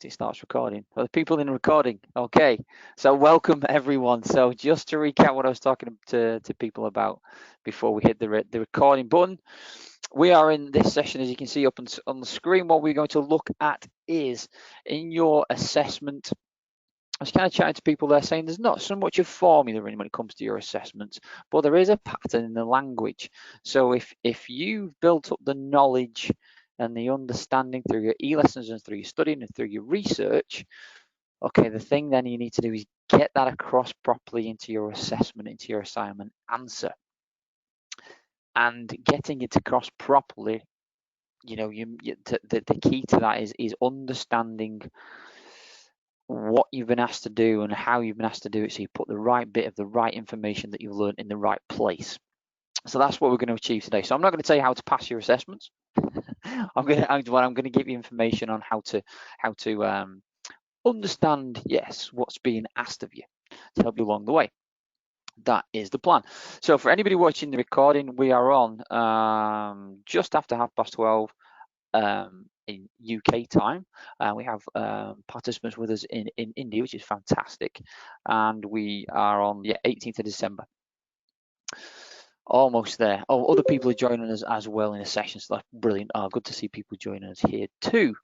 it starts recording. The people in recording. Okay, so welcome everyone. So just to recap what I was talking to people about before we hit the recording button, we are in this session, as you can see up on the screen. What we're going to look at is in your assessment. I was kind of chatting to people there saying there's not so much of formula when it comes to your assessments, but there is a pattern in the language. So if you've built up the knowledge and the understanding through your e-lessons and through your studying and through your research, okay, the thing then you need to do is get that across properly into your assessment, into your assignment answer. And getting it across properly, you know, the key to that is understanding what you've been asked to do and how you've been asked to do it, so you put the right bit of the right information that you've learned in the right place. So that's what we're going to achieve today. So I'm not going to tell you how to pass your assessments. I'm going to give you information on how to understand, yes, what's being asked of you to help you along the way. That is the plan. So for anybody watching the recording, we are on just after 12:30 in UK time. We have participants with us in India, which is fantastic, and we are on the 18th of December. Almost there. Oh, other people are joining us as well in a session, so that's brilliant. Good to see people joining us here too.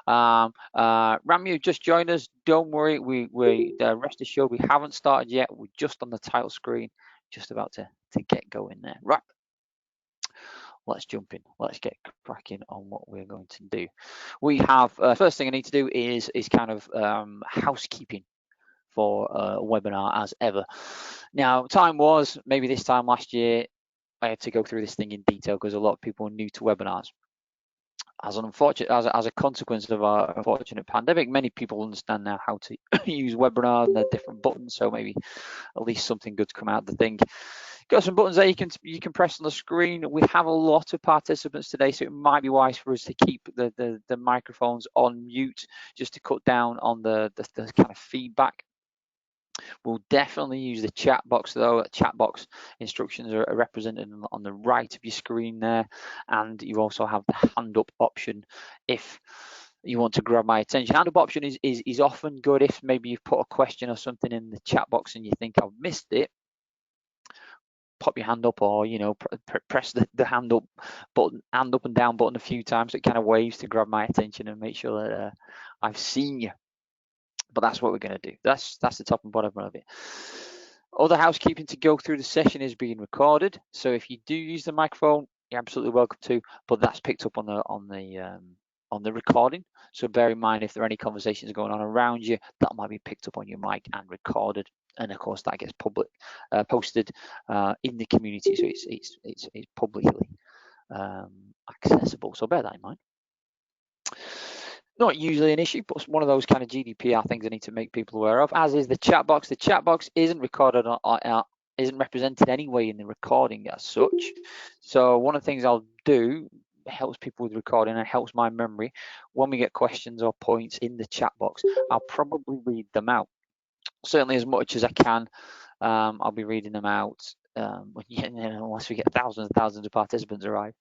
Ramu, just joined us. Don't worry, we rest assured we haven't started yet. We're just on the title screen, just about to get going there. Right. Let's jump in. Let's get cracking on what we're going to do. We have first thing I need to do is kind of housekeeping for a webinar as ever. Now, time was maybe this time last year, I had to go through this thing in detail because a lot of people are new to webinars. As a consequence of our unfortunate pandemic, many people understand now how to use webinars and their different buttons. So maybe at least something good's come out of the thing. Got some buttons there you can press on the screen. We have a lot of participants today, so it might be wise for us to keep the microphones on mute just to cut down on the kind of feedback. We'll definitely use the chat box though. Chat box instructions are represented on the right of your screen there, and you also have the hand up option if you want to grab my attention. Hand up option is often good if maybe you've put a question or something in the chat box and you think I've missed it. Pop your hand up, or press the hand up and down button a few times. So it kind of waves to grab my attention and make sure that I've seen you. But that's what we're going to do. That's the top and bottom of it. Other housekeeping to go through. The session is being recorded, so if you do use the microphone, you're absolutely welcome to. But that's picked up on the recording. So bear in mind if there are any conversations going on around you, that might be picked up on your mic and recorded. And of course, that gets posted in the community, so it's publicly accessible. So bear that in mind. Not usually an issue, but one of those kind of GDPR things I need to make people aware of, as is the chat box. The chat box isn't recorded isn't represented anyway in the recording as such. So one of the things I'll do helps people with recording and helps my memory. When we get questions or points in the chat box, I'll probably read them out. Certainly as much as I can. I'll be reading them out unless we get thousands and thousands of participants arrive.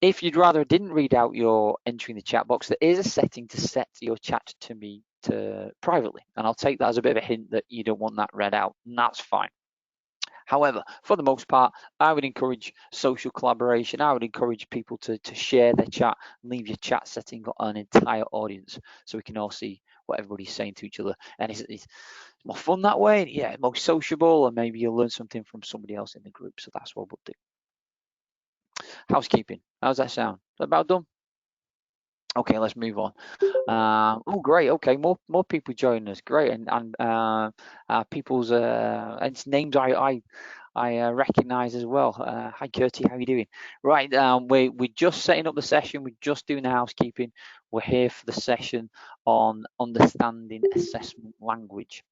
If you'd rather I didn't read out your entry in the chat box, there is a setting to set your chat to me privately, and I'll take that as a bit of a hint that you don't want that read out, and that's fine. However, for the most part, I would encourage social collaboration. I would encourage people to share their chat, leave your chat setting on an entire audience so we can all see what everybody's saying to each other. And it's more fun that way. Yeah, more sociable, and maybe you'll learn something from somebody else in the group. So that's what we'll do. Housekeeping. How's that sound? Is that about done? Okay, let's move on. Oh, great. Okay, more people joining us. Great, and people's and names I recognise as well. Hi, Curtie. How are you doing? Right. We're just setting up the session. We're just doing the housekeeping. We're here for the session on understanding assessment language.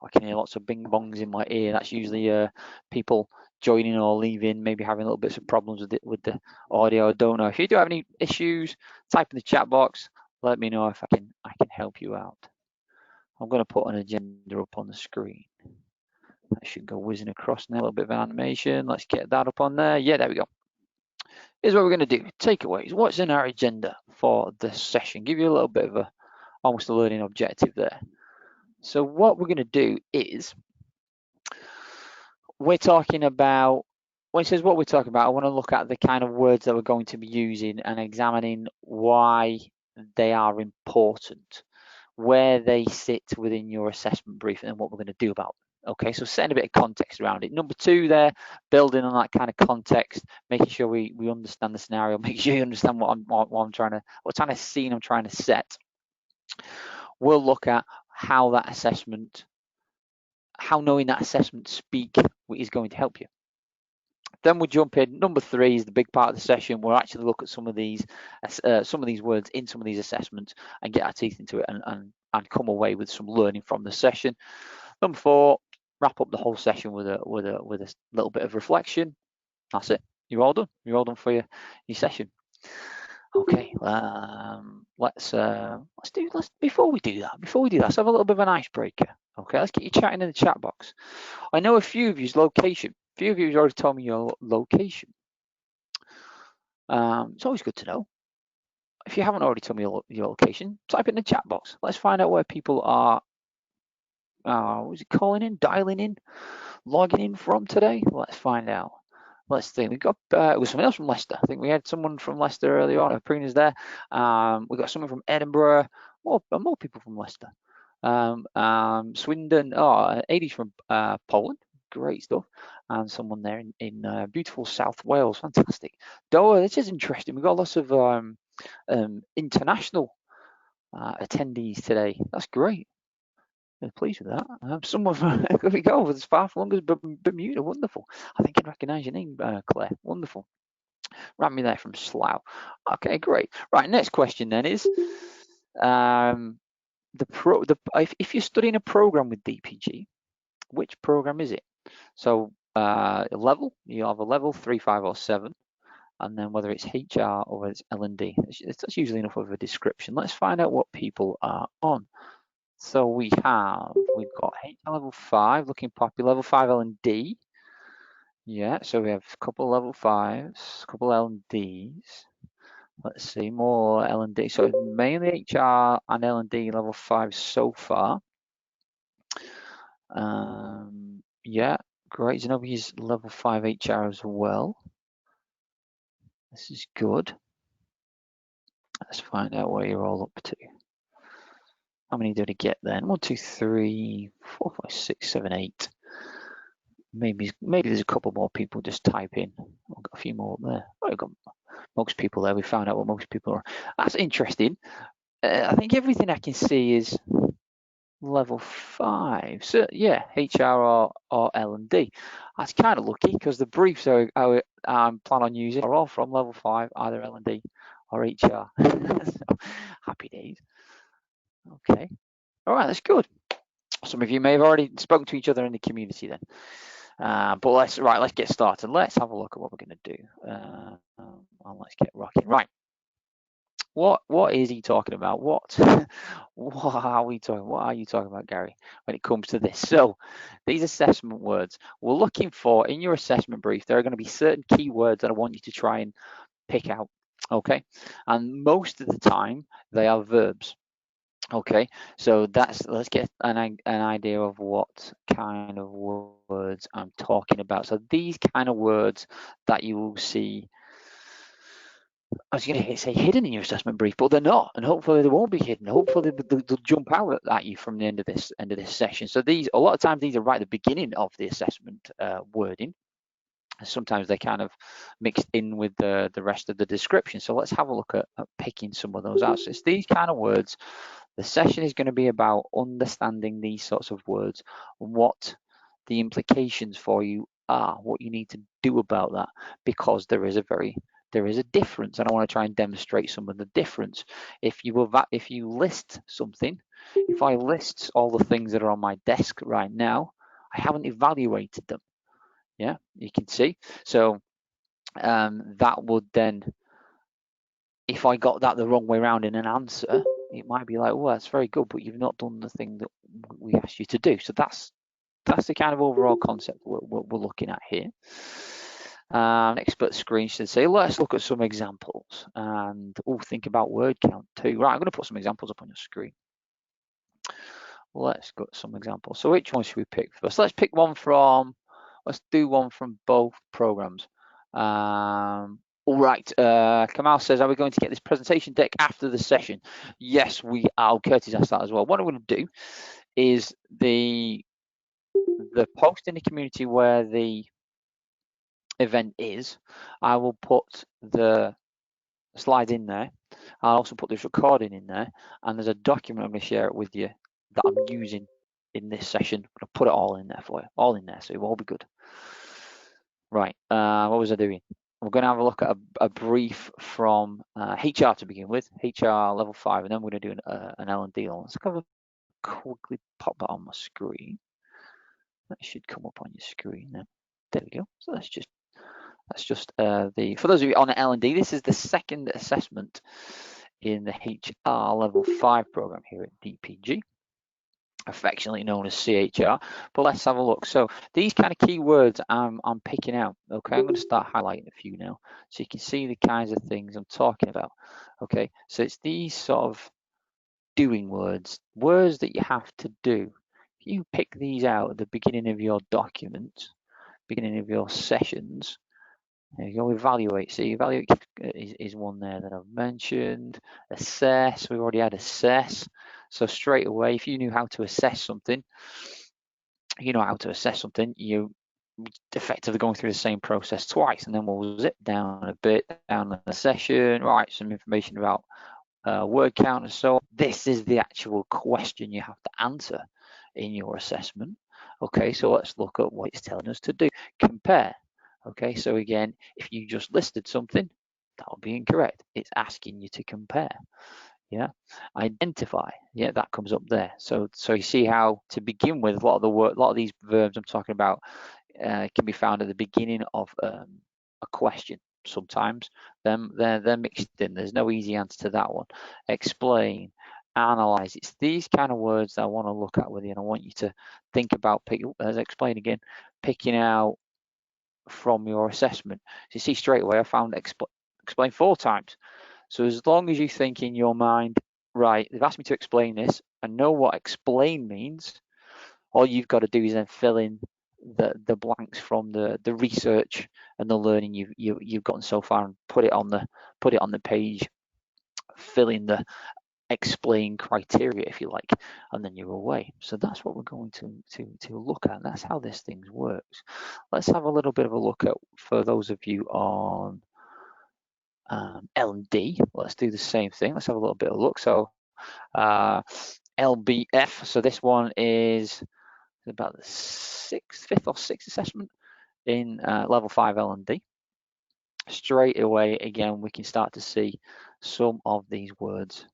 I can hear lots of bing bongs in my ear. That's usually people joining or leaving, maybe having a little bits of problems with the audio. I don't know. If you do have any issues, type in the chat box. Let me know if I can help you out. I'm going to put an agenda up on the screen. That should go whizzing across now. A little bit of an animation. Let's get that up on there. Yeah, there we go. Here's what we're going to do. Takeaways. What's in our agenda for this session? Give you a little bit of almost a learning objective there. So what we're going to do is we're talking about, when it says what we're talking about, I want to look at the kind of words that we're going to be using and examining why they are important, where they sit within your assessment brief, and what we're going to do about them. Okay, so setting a bit of context around it. Number two there, building on that kind of context, making sure we understand the scenario, making sure you understand what I'm trying to, what kind of scene I'm trying to set. We'll look at how that assessment, how knowing that assessment speak is going to help you. Then we'll jump in. Number three is the big part of the session. We'll actually look at some of these words in some of these assessments and get our teeth into it and come away with some learning from the session. Number four, wrap up the whole session with a little bit of reflection. That's it. You're all done. You're all done for your session. Okay. Before we do that, let's have a little bit of an icebreaker. Okay, let's get you chatting in the chat box. I know a few of you's location. A few of you have already told me your location. It's always good to know. If you haven't already told me your location, type it in the chat box. Let's find out where people are. Was it calling in, dialing in, logging in from today? Let's find out. Let's see. We got it was someone else from Leicester. I think we had someone from Leicester earlier on. Prina's there. We got someone from Edinburgh. More people from Leicester. Swindon. Oh, Adie's from Poland. Great stuff. And someone there in beautiful South Wales. Fantastic. Doha, this is interesting. We've got lots of international attendees today. That's great. I'm pleased with that. Someone from, there we go, as far flung as Bermuda. Wonderful. I think I recognise your name, Claire. Wonderful. Ran me there from Slough. Okay, great. Right, next question then is if you're studying a program with DPG, which program is it? So level, you have a level 3, 5, or 7, and then whether it's HR or whether it's L&D. That's usually enough of a description. Let's find out what people are on. So we've got HR level 5 looking popular, level 5 L&D. Yeah, so we have a couple level 5s, a couple L&Ds. Let's see, more L&D. So mainly HR and L&D level 5 so far. Yeah, great. Zenobi's level 5 HR as well. This is good. Let's find out where you're all up to. How many did I get then? 1, 2, 3, 4, 5, 6, 7, 8. Maybe there's a couple more people just type in. I've got a few more up there. Oh, I've got most people there. We found out what most people are. That's interesting. I think everything I can see is level 5. So yeah, HR or L&D. That's kind of lucky because the briefs I plan on using are all from level 5, either L&D or HR. So, happy days. Okay. All right, that's good. Some of you may have already spoken to each other in the community then. But let's get started. Let's have a look at what we're going to do. And let's get rocking. Right. What is he talking about? What are we talking? What are you talking about, Gary, when it comes to this? So these assessment words we're looking for in your assessment brief. There are going to be certain keywords that I want you to try and pick out. Okay, and most of the time they are verbs. Okay, so let's get an idea of what kind of words I'm talking about. So these kind of words that you will see, I was going to say hidden in your assessment brief, but they're not, and hopefully they won't be hidden. Hopefully they'll jump out at you from the end of this session. So a lot of times these are right at the beginning of the assessment wording. Sometimes they kind of mixed in with the rest of the description. So let's have a look at picking some of those out. So it's these kind of words. The session is going to be about understanding these sorts of words, what the implications for you are, what you need to do about that, because there is a difference, and I want to try and demonstrate some of the difference. If you list something, if I list all the things that are on my desk right now, I haven't evaluated them. Yeah, you can see. So that would then, if I got that the wrong way around in an answer, it might be like, well, that's very good, but you've not done the thing that we asked you to do. So that's the kind of overall concept we're looking at here. Expert screen should say, let's look at some examples and think about word count too. Right, I'm going to put some examples up on your screen. Let's go to some examples. So which one should we pick first? Let's pick one from, let's do one from both programs. All right, Kamal says, are we going to get this presentation deck after the session? Yes, we are. Curtis asked that as well. What I'm going to do is the post in the community where the event is, I will put the slides in there. I'll also put this recording in there, and there's a document I'm going to share it with you that I'm using in this session. I'm going to put it all in there for you, all in there, so it will all be good. Right, what was I doing? We're going to have a look at a brief from HR to begin with, HR level 5, and then we're going to do an L&D. Let's quickly pop that on my screen. That should come up on your screen now. There we go. So that's just for those of you on L&D, this is the second assessment in the HR level 5 program here at DPG, affectionately known as CHR. But let's have a look. So these kind of keywords I'm picking out. Okay, I'm going to start highlighting a few now, so you can see the kinds of things I'm talking about. Okay, so it's these sort of doing words that you have to do. If you pick these out at the beginning of your document, beginning of your sessions, there you go, evaluate. See, evaluate is one there that I've mentioned. Assess, we've already had assess. So straight away, if you knew how to assess something, you effectively going through the same process twice. And then we'll zip down a bit, down the session, right, some information about word count and so on. This is the actual question you have to answer in your assessment. Okay, so let's look at what it's telling us to do. Compare. Okay, so again, if you just listed something, that would be incorrect. It's asking you to compare. Yeah, identify. Yeah, that comes up there. So you see how to begin with, a lot of these verbs I'm talking about can be found at the beginning of a question. Sometimes they're mixed in. There's no easy answer to that one. Explain, analyze. It's these kind of words that I want to look at with you, and I want you to think about picking out from your assessment. So you see straight away, I found explain 4 times. So as long as you think in your mind, right, they've asked me to explain this, I know what explain means. All you've got to do is then fill in the blanks from the research and the learning you've gotten so far, and put it on the page, fill in the explain criteria, if you like, and then you're away. So that's what we're going to look at. That's how this thing works. Let's have a little bit of a look at, for those of you on L&D, let's do the same thing. Let's have a little bit of a look. So LBF, so this one is about the 5th or 6th assessment in level 5 L&D. Straight away, again, we can start to see some of these words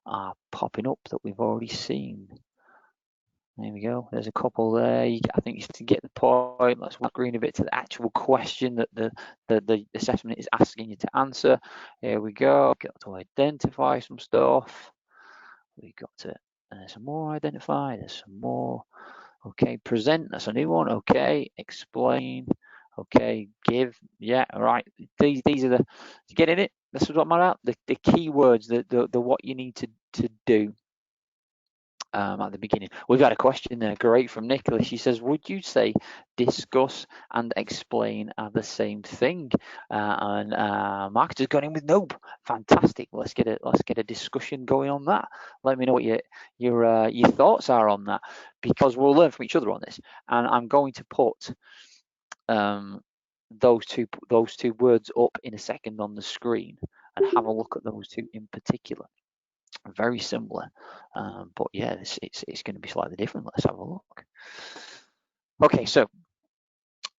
are popping up that we've already seen. There we go. There's a couple there. I think you can get the point. Let's walk green a bit to the actual question that the assessment is asking you to answer. Here we go. Got to identify some stuff. We got to. There's some more identify. There's some more. Okay, present. That's a new one. Okay, explain. Okay, give. Yeah, all right. These are the. Getting it? This is what I'm about. The key words. The what you need to do. At the beginning. We've got a question there, great, from Nicholas. She says, would you say discuss and explain are the same thing? And Marcus has gone in with nope. Fantastic. Let's get a discussion going on that. Let me know what your thoughts are on that, because we'll learn from each other on this. And I'm going to put those two words up in a second on the screen and have a look at those two in particular. Very similar, but yeah, it's going to be slightly different. Let's have a look. Okay, so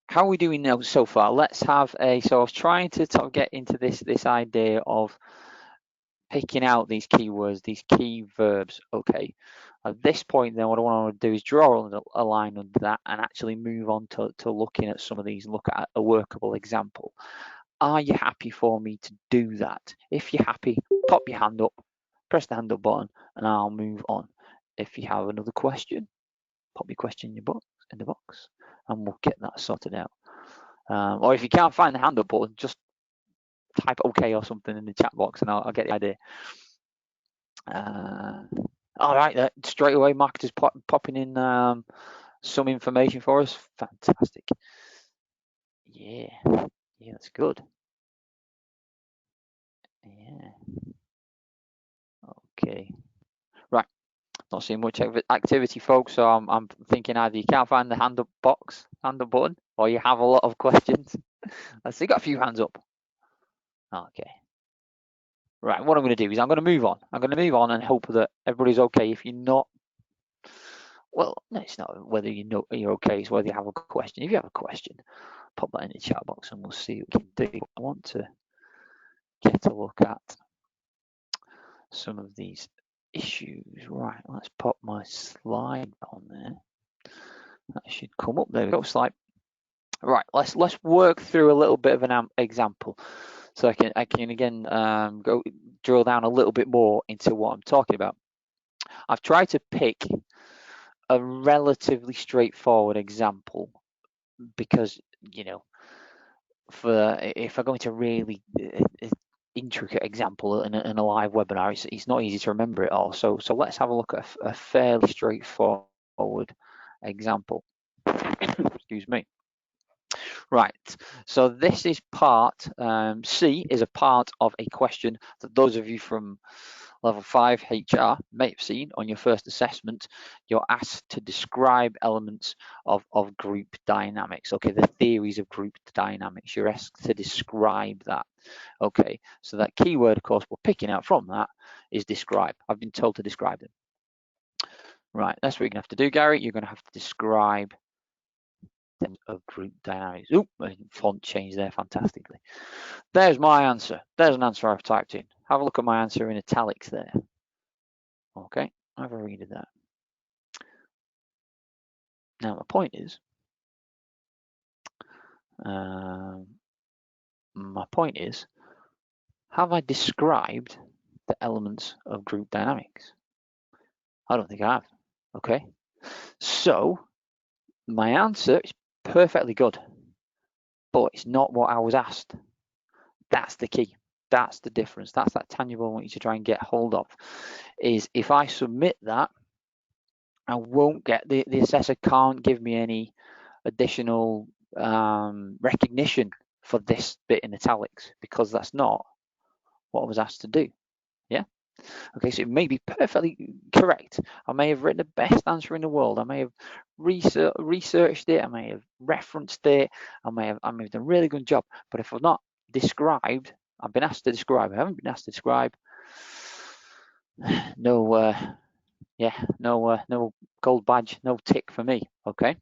how are we doing now so far? Let's have so I was trying to get into this idea of picking out these keywords, these key verbs. Okay, at this point then what I want to do is draw a line under that and actually move on to looking at some of these, look at a workable example. Are you happy for me to do that? If you're happy, pop your hand up. Press the hand up button and I'll move on. If you have another question, pop your question in the box and we'll get that sorted out. Or if you can't find the hand up button, just type OK or something in the chat box and I'll get the idea. All right, straight away, marketers popping in some information for us. Fantastic. Yeah, yeah, that's good. Yeah. Okay. Right. Not seeing much activity, folks. So I'm thinking either you can't find the hand up box, hand up button, or you have a lot of questions. Let's see, got a few hands up. Okay. Right. What I'm going to do is I'm going to move on. I'm going to move on and hope that everybody's okay. If you're not, well, no, it's not whether you know you're okay. It's whether you have a question. If you have a question, pop that in the chat box and we'll see what we can do. I want to get a look at some of these issues. Right, let's pop my slide on there. That should come up. There we go, slide. Right, let's work through a little bit of an example, so I can again go drill down a little bit more into what I'm talking about. I've tried to pick a relatively straightforward example because, you know, for if I go into really intricate example in a live webinar, it's not easy to remember it all. So let's have a look at a fairly straightforward example. Excuse me. Right, so this is part, C is a part of a question that those of you from level 5 HR may have seen on your first assessment. You're asked to describe elements of group dynamics. Okay, the theories of group dynamics. You're asked to describe that. Okay, so that keyword, of course, we're picking out from that is describe. I've been told to describe them. Right, that's what you're going to have to do, Gary. You're going to have to describe of group dynamics. Oop, font change there fantastically. There's my answer. There's an answer I've typed in. Have a look at my answer in italics there. Okay, have a read of that. Now the point is, have I described the elements of group dynamics? I don't think I have. Okay, so my answer is perfectly good, but it's not what I was asked. That's the key. That's the difference. That's that tangible I want you to try and get hold of. Is if I submit that, I won't get the assessor can't give me any additional recognition for this bit in italics because that's not what I was asked to do. Yeah. Okay, so it may be perfectly correct. I may have written the best answer in the world. I may have researched it. I may have referenced it. I may have done a really good job. But if I've not described, I've been asked to describe. I haven't been asked to describe. No, no gold badge, no tick for me. Okay.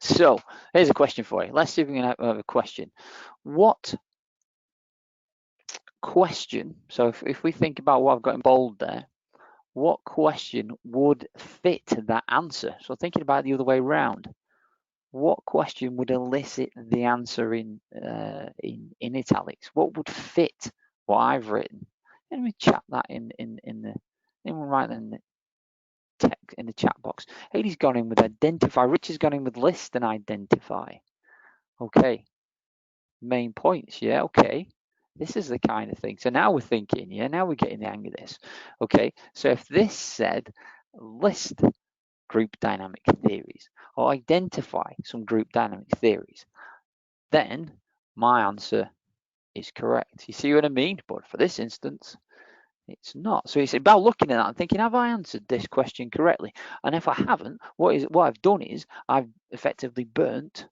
So here's a question for you. Let's see if we can have a question. What question? So if we think about what I've got in bold there, what question would fit that answer? So thinking about it the other way around, what question would elicit the answer in italics? What would fit what I've written? Let me chat that in the right in the text in the chat box. Haley's gone in with identify. Rich has gone in with list and identify. Okay, main points. Yeah, okay. This is the kind of thing. So now we're thinking, yeah, now we're getting the hang of this. Okay, so if this said list group dynamic theories or identify some group dynamic theories, then my answer is correct. You see what I mean? But for this instance, it's not. So it's about looking at that and thinking, have I answered this question correctly? And if I haven't, what I've done is I've effectively burnt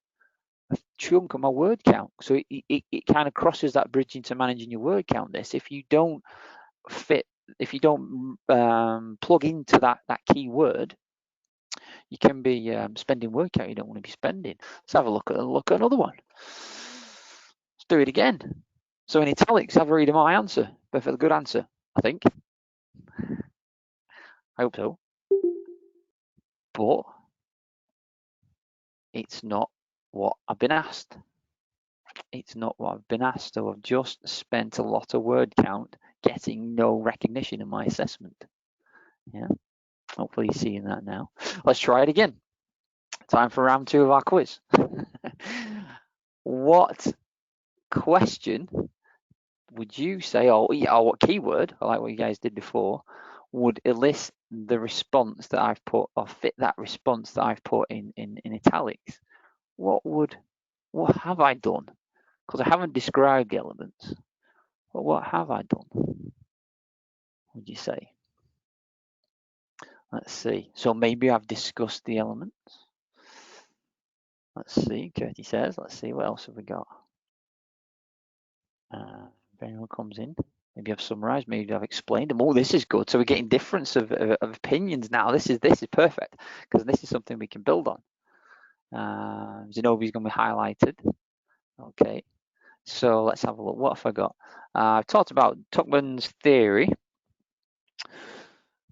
a chunk of my word count. So it kind of crosses that bridge into managing your word count. This, if you don't plug into that key word, you can be spending word count you don't want to be spending. Let's have a look at another one. Let's do it again. So in italics, have a read of my answer. Perfectly good answer, I think. I hope so. But it's not what I've been asked. It's not what I've been asked. So I've just spent a lot of word count getting no recognition in my assessment. Yeah, hopefully you're seeing that now. Let's try it again. Time for round 2 of our quiz. What question would you say, or what keyword, I like what you guys did before, would elicit the response that I've put, or fit that response that I've put in italics? What have I done? Because I haven't described the elements. But what have I done? Would you say? Let's see. So maybe I've discussed the elements. Let's see. Curtis says. Let's see. What else have we got? If anyone comes in, maybe I've summarised. Maybe I've explained them. Oh, this is good. So we're getting difference of opinions now. This is perfect because this is something we can build on. Zenobie's going to be highlighted. Okay. So let's have a look. What have I got? I've talked about Tuckman's theory.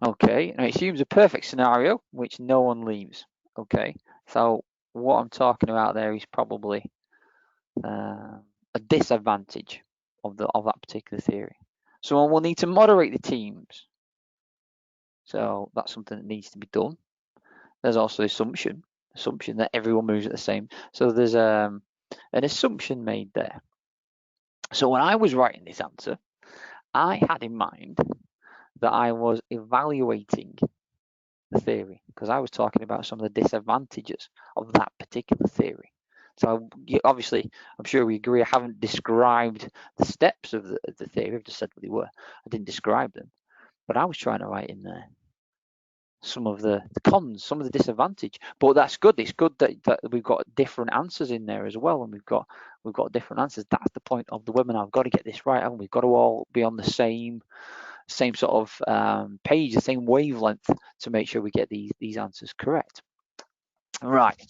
Okay, and it assumes a perfect scenario which no one leaves. Okay, so what I'm talking about there is probably a disadvantage of that particular theory. Someone will need to moderate the teams. So that's something that needs to be done. There's also assumption that everyone moves at the same. So there's an assumption made there. So when I was writing this answer, I had in mind that I was evaluating the theory because I was talking about some of the disadvantages of that particular theory. So obviously, I'm sure we agree, I haven't described the steps of the theory. I've just said what they were. I didn't describe them, but I was trying to write in there some of the cons, some of the disadvantage. But that's good. It's good that we've got different answers in there as well, and we've got different answers. That's the point of the webinar. I've got to get this right, and we've got to all be on the same sort of page, the same wavelength to make sure we get these answers correct. Right,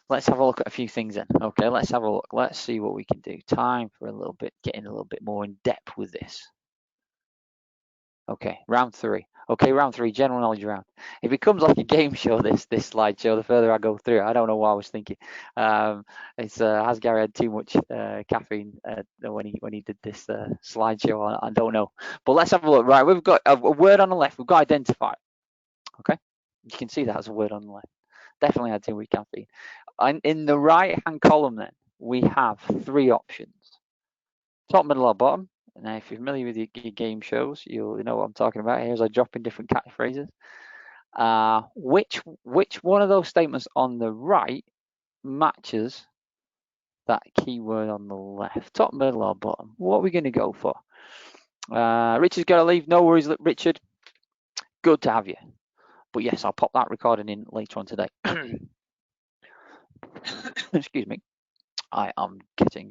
let's have a look at a few things then. Okay, let's have a look. Let's see what we can do. Time for a little bit, getting a little bit more in depth with this. Okay, round 3. Okay, round 3, general knowledge round. It becomes like a game show, this slideshow, the further I go through. I don't know what I was thinking. It's has Gary had too much caffeine when he did this slideshow? I don't know. But let's have a look. Right, we've got a word on the left. We've got identify. Okay, you can see that as a word on the left. Definitely had too much caffeine. And in the right-hand column then, we have 3 options. Top, middle, or bottom. Now, if you're familiar with your game shows, you'll know what I'm talking about here as I drop in different catchphrases. Which one of those statements on the right matches that keyword on the left? Top, middle, or bottom? What are we going to go for? Richard's got to leave. No worries, Richard. Good to have you. But yes, I'll pop that recording in later on today. Excuse me. I am getting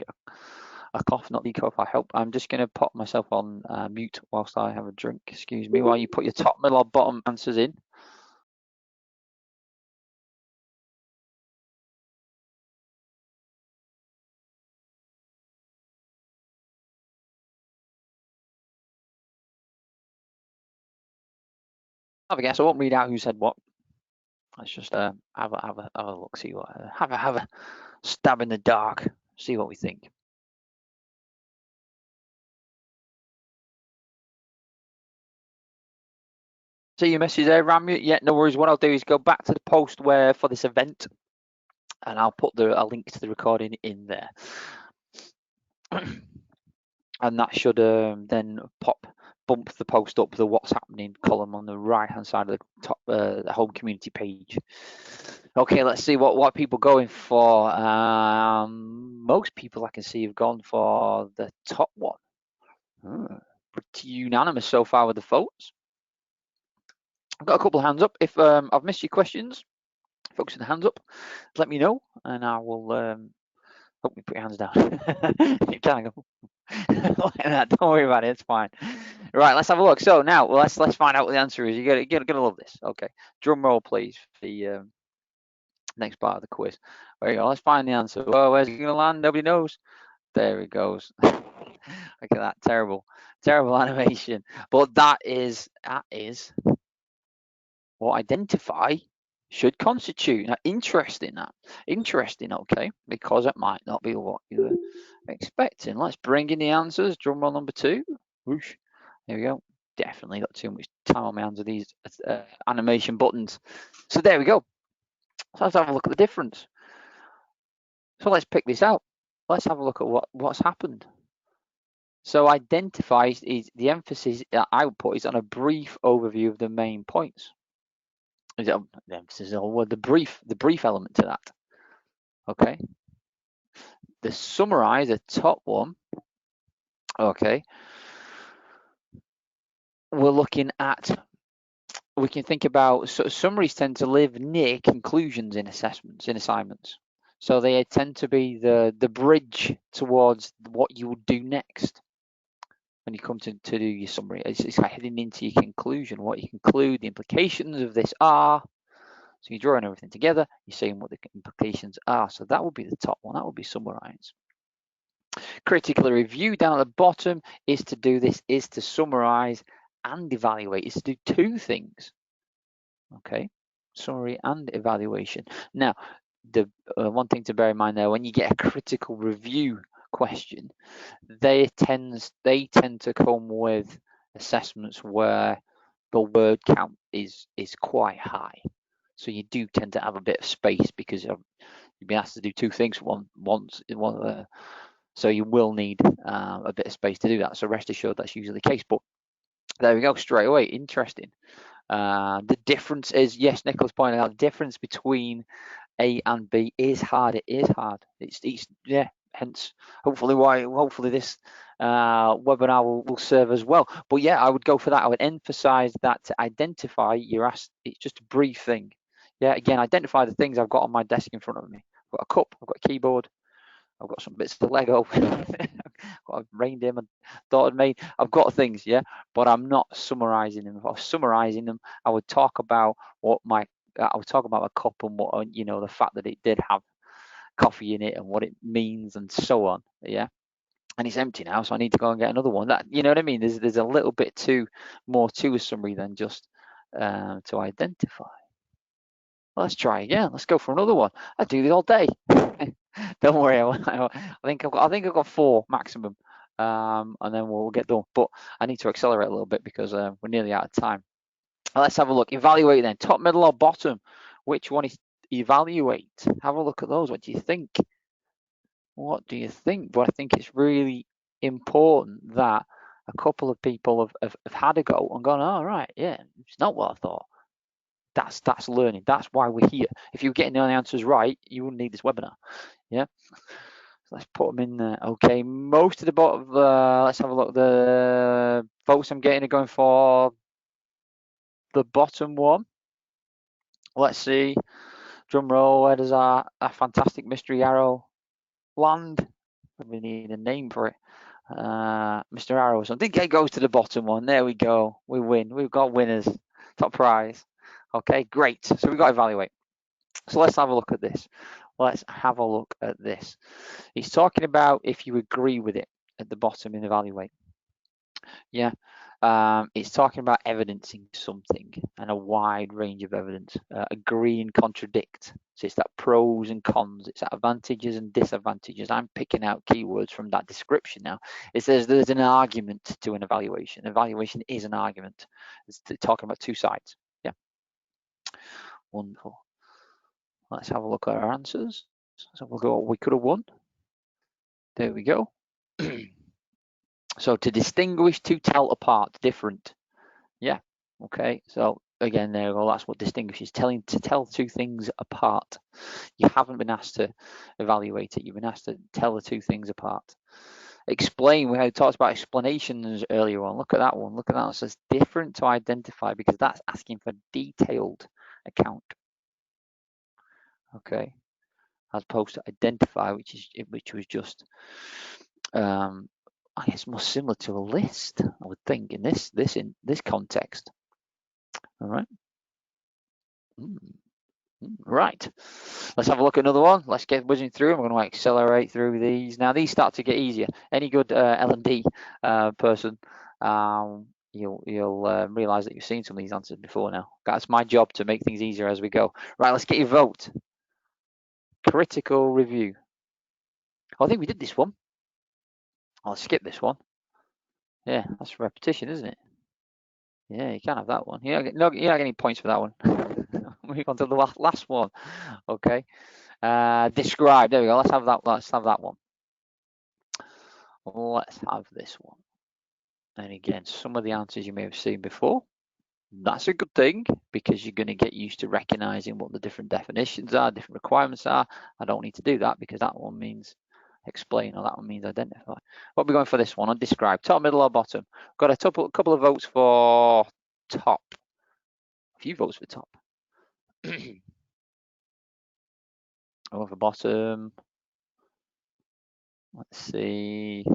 a cough, not the cough, I hope. I'm just going to pop myself on mute whilst I have a drink. Excuse me, while you put your top, middle, or bottom answers in. Have a guess. I won't read out who said what. Let's just have a look, see what have a stab in the dark, see what we think. See your message there, Ramya? Yeah, no worries. What I'll do is go back to the post where for this event, and I'll put a link to the recording in there, and that should then bump the post up the what's happening column on the right hand side of the top the home community page. Okay, let's see what people going for. Most people I can see have gone for the top one. Pretty unanimous so far with the votes. I've got a couple of hands up. If I've missed your questions, focus on the hands up, let me know, and I will help me put your hands down. You can't go like that. Don't worry about it. It's fine. Right, let's have a look. So now let's find out what the answer is. You're gonna love this. Okay, drum roll, please, for the next part of the quiz. There you go. Let's find the answer. Oh, where's it gonna land? Nobody knows. There it goes. Look at that terrible animation. But that is what identify should constitute. Now, interesting, okay, because it might not be what you're expecting. Let's bring in the answers. Drum roll number 2. Whoosh. There we go. Definitely got too much time on my hands with these animation buttons. So there we go. So let's have a look at the difference. So let's pick this out. Let's have a look at what's happened. So identify is the emphasis I would put is on a brief overview of the main points. The emphasis on the brief element to that. Okay. The summarize, the top one. Okay. We're looking at. We can think about summaries tend to live near conclusions in assessments, in assignments. So they tend to be the bridge towards what you would do next. When you come to do your summary, it's like heading into your conclusion, what you conclude, the implications of this are. So you're drawing everything together, you're saying what the implications are. So that would be the top one, that would be summarize. Critically review down at the bottom is to do this, is to summarize and evaluate, is to do two things. Okay, summary and evaluation. Now, the one thing to bear in mind there, when you get a critical review question, they tend to come with assessments where the word count is quite high. So you do tend to have a bit of space because you've been asked to do two things once. So you will need a bit of space to do that. So rest assured that's usually the case. But there we go, straight away. Interesting. The difference is, yes, Nicholas pointed out, the difference between A and B is hard. It is hard. It's yeah. Hence, hopefully this webinar will serve as well. But yeah, I would go for that. I would emphasize that to identify. You're asked. It's just a brief thing. Yeah. Again, identify the things I've got on my desk in front of me. I've got a cup. I've got a keyboard. I've got some bits of Lego. I've got a reindeer my daughter made. I've got things, yeah, but I'm not summarizing them. If I was summarizing them, I would talk about I would talk about a cup and what, the fact that it did have coffee in it and what it means and so on, yeah. And it's empty now, so I need to go and get another one. That, you know what I mean? There's a little bit more to a summary than just to identify. Well, let's try again. Let's go for another one. I do this all day. Don't worry. I think I've got 4 maximum, and then we'll get done. But I need to accelerate a little bit because we're nearly out of time. Let's have a look. Evaluate then. Top, middle, or bottom? Which one is evaluate? Have a look at those. What do you think? What do you think? But I think it's really important that a couple of people have had a go and gone, oh, right, yeah, it's not what I thought. That's learning. That's why we're here. If you were getting the answers right, you wouldn't need this webinar. Yeah. So let's put them in there. Okay. Most of the bottom. Let's have a look. The votes I'm getting are going for the bottom one. Let's see. Drum roll. Where does our fantastic mystery arrow land? We need a name for it. Mr. Arrow. So I think it goes to the bottom one. There we go. We win. We've got winners. Top prize. Okay, great. So we've got to evaluate. So let's have a look at this. Let's have a look at this. He's talking about if you agree with it at the bottom in evaluate. Yeah. It's talking about evidencing something and a wide range of evidence. Agree and contradict. So it's that pros and cons. It's that advantages and disadvantages. I'm picking out keywords from that description now. It says there's an argument to an evaluation. Evaluation is an argument. It's talking about two sides. Yeah. Wonderful. Let's have a look at our answers. So we'll go what we could have won. There we go. So to distinguish, to tell apart, different. Yeah. Okay. So again, there we go. That's what distinguishes. To tell two things apart. You haven't been asked to evaluate it. You've been asked to tell the two things apart. Explain. We had talked about explanations earlier on. Look at that one. Look at that. It says different to identify because that's asking for detailed account. Okay. As opposed to identify, which was just I guess more similar to a list, I would think, in this context. All right. Right. Let's have a look at another one. Let's get whizzing through. I'm going to accelerate through these. Now these start to get easier. Any good L&D person, you'll realise that you've seen some of these answers before now. That's my job, to make things easier as we go. Right. Let's get your vote. Critical review. Oh, I think we did this one. I'll skip this one. Yeah, that's repetition, isn't it? Yeah, you can't have that one. You're not getting any points for that one. Move on to the last one. Okay. Describe. There we go. Let's have that one. let's have this one. And again, some of the answers you may have seen before. That's a good thing because you're going to get used to recognizing what the different definitions are, different requirements are. I don't need to do that because that one means explain or that one means identify. What are we going for this one? On describe, top, middle or bottom? Got a couple of votes for top. A few votes for top. Over bottom. Let's see.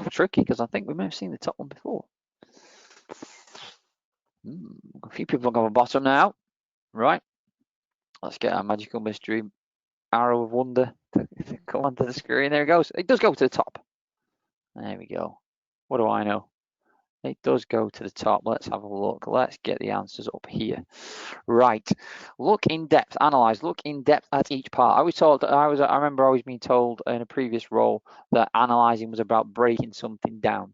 Tricky because I think we may have seen the top one before. A few people have gone bottom now. Right. Let's get our magical mystery arrow of wonder to come onto the screen. There it goes. It does go to the top. There we go. What do I know? It does go to the top. Let's have a look. Let's get the answers up here. Right. Look in depth, analyze, look in depth at each part. I remember always being told in a previous role that analyzing was about breaking something down.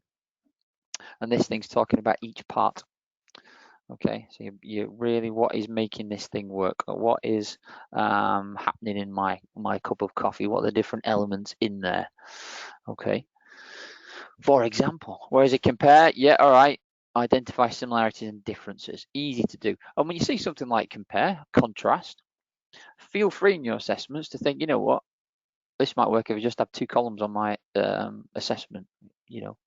And this thing's talking about each part. Okay, so you really, what is making this thing work? What is happening in my cup of coffee? What are the different elements in there? Okay. For example, where does it compare? Yeah, all right. Identify similarities and differences. Easy to do. And when you see something like compare, contrast, feel free in your assessments to think, you know what, this might work if I just have 2 columns on my assessment, you know,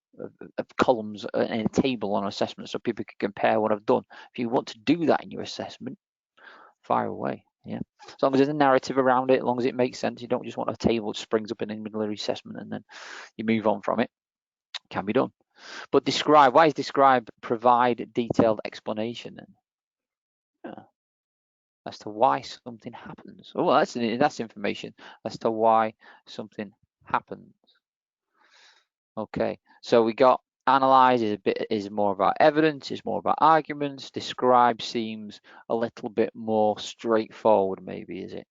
of columns in a table on assessment so people can compare what I've done. If you want to do that in your assessment, fire away. Yeah, as long as there's a narrative around it, as long as it makes sense. You don't just want a table that springs up in the middle of your assessment and then you move on from it. Can be done. But describe, why is describe provide detailed explanation then? Yeah. As to why something happens. Oh, well, that's information as to why something happens. Okay, so we got analyze is more about evidence, is more about arguments. Describe seems a little bit more straightforward, maybe, is it?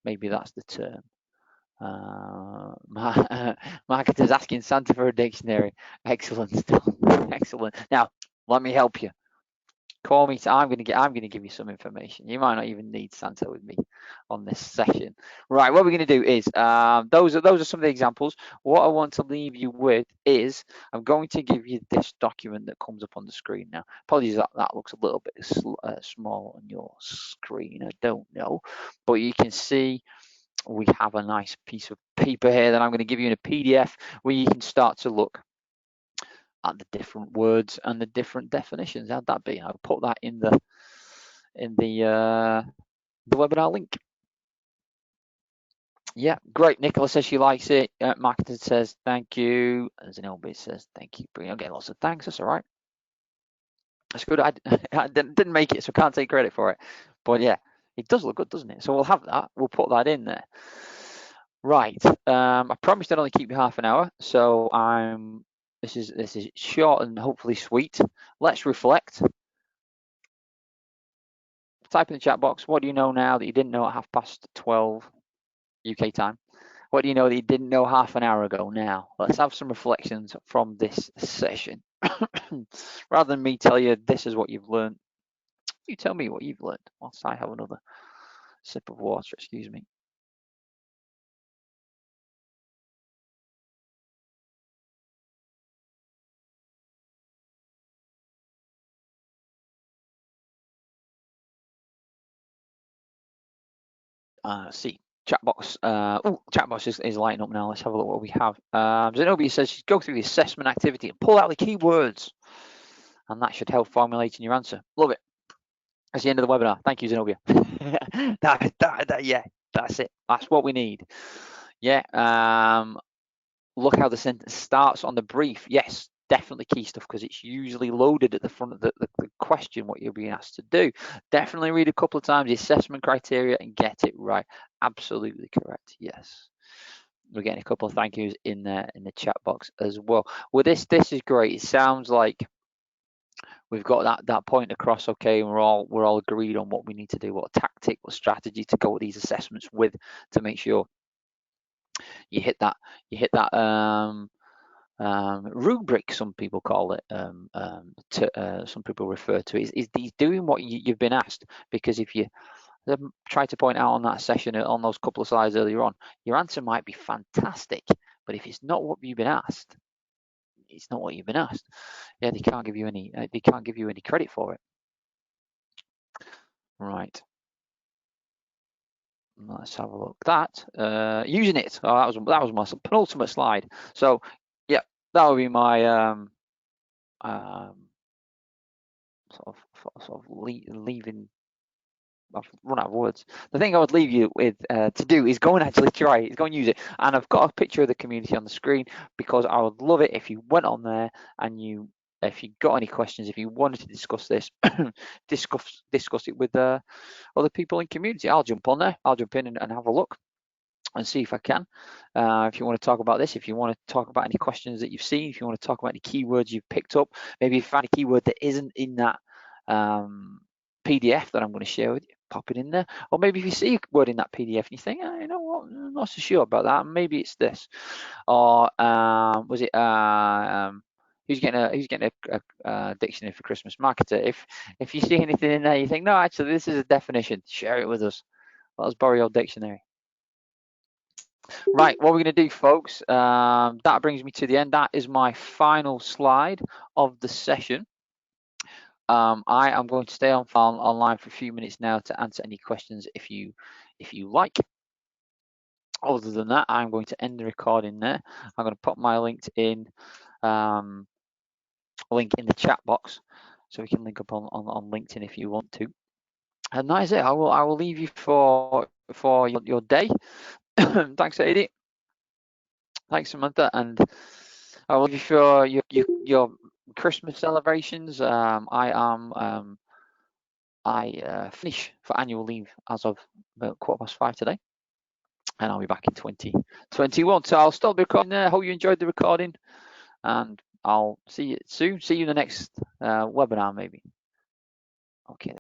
Maybe that's the term. Marketer's asking Santa for a dictionary. Excellent stuff. Excellent. Now, let me help you. Call me. I'm gonna give you some information. You might not even need Santa with me on this session. Right. What we're gonna do is those are some of the examples. What I want to leave you with is I'm going to give you this document that comes up on the screen now. Apologies that looks a little bit small on your screen. I don't know, but you can see we have a nice piece of paper here that I'm going to give you in a PDF where you can start to look at the different words and the different definitions. How'd that be? I'll put that in the webinar link. Yeah, great. Nicola says she likes it. Marketer says thank you. Zenobia says thank you. I'm getting lots of thanks. That's all right. That's good. I didn't make it, so I can't take credit for it. But yeah, it does look good, doesn't it? So we'll have that. We'll put that in there. Right. I promised I'd only keep you half an hour, so this is short and hopefully sweet. Let's reflect. Type in the chat box. What do you know now that you didn't know at 12:30 UK time? What do you know that you didn't know half an hour ago now? Let's have some reflections from this session. Rather than me tell you this is what you've learned, you tell me what you've learned whilst I have another sip of water, excuse me. See, chat box. Chat box is lighting up now. Let's have a look what we have. Zenobia says go through the assessment activity and pull out the keywords, and that should help formulating your answer. Love it. That's the end of the webinar. Thank you, Zenobia. Yeah, that's it. That's what we need. Yeah. Look how the sentence starts on the brief. Yes, definitely key stuff because it's usually loaded at the front of the question, what you're being asked to do. Definitely read a couple of times the assessment criteria and get it right. Absolutely correct. Yes. We're getting a couple of thank yous in there in the chat box as well. Well, this is great. It sounds like we've got that point across, okay, and we're all agreed on what we need to do, what tactic, what strategy to go with these assessments with to make sure you hit that rubric, some people call it, some people refer to it, is doing what you've been asked. Because if you I tried to point out on that session, on those couple of slides earlier on, your answer might be fantastic, but if it's not what you've been asked, it's not what you've been asked. Yeah, they can't give you any credit for it. Right. Let's have a look. That using it. Oh, that was my penultimate slide. So yeah, that would be my sort of leaving. I've run out of words. The thing I would leave you with to do is go and actually try it. Go and use it. And I've got a picture of the community on the screen because I would love it if you went on there and if you got any questions, if you wanted to discuss this, discuss it with other people in community. I'll jump on there. I'll jump in and have a look and see if I can. If you want to talk about this, if you want to talk about any questions that you've seen, if you want to talk about any keywords you've picked up, maybe you find a keyword that isn't in that PDF that I'm going to share with you, pop it in there. Or maybe if you see a word in that PDF and you think, oh, you know what, I'm not so sure about that, maybe it's this. Or was it who's getting a dictionary for Christmas? Marketer. If you see anything in there, you think, no, actually, this is a definition. Share it with us. Let us borrow your dictionary. Right, what we're going to do, folks, that brings me to the end. That is my final slide of the session. I am going to stay online for a few minutes now to answer any questions if you like. Other than that, I'm going to end the recording there. I'm going to put my LinkedIn link in the chat box, so we can link up on LinkedIn if you want to. And that is it. I will leave you for your day. Thanks, Eddie. Thanks, Samantha, and I will leave you for your Christmas celebrations. I finish for annual leave as of about 5:15 today, and I'll be back in 2021. So I'll stop the recording there. Hope you enjoyed the recording, and I'll see you soon. See you in the next webinar, maybe. Okay.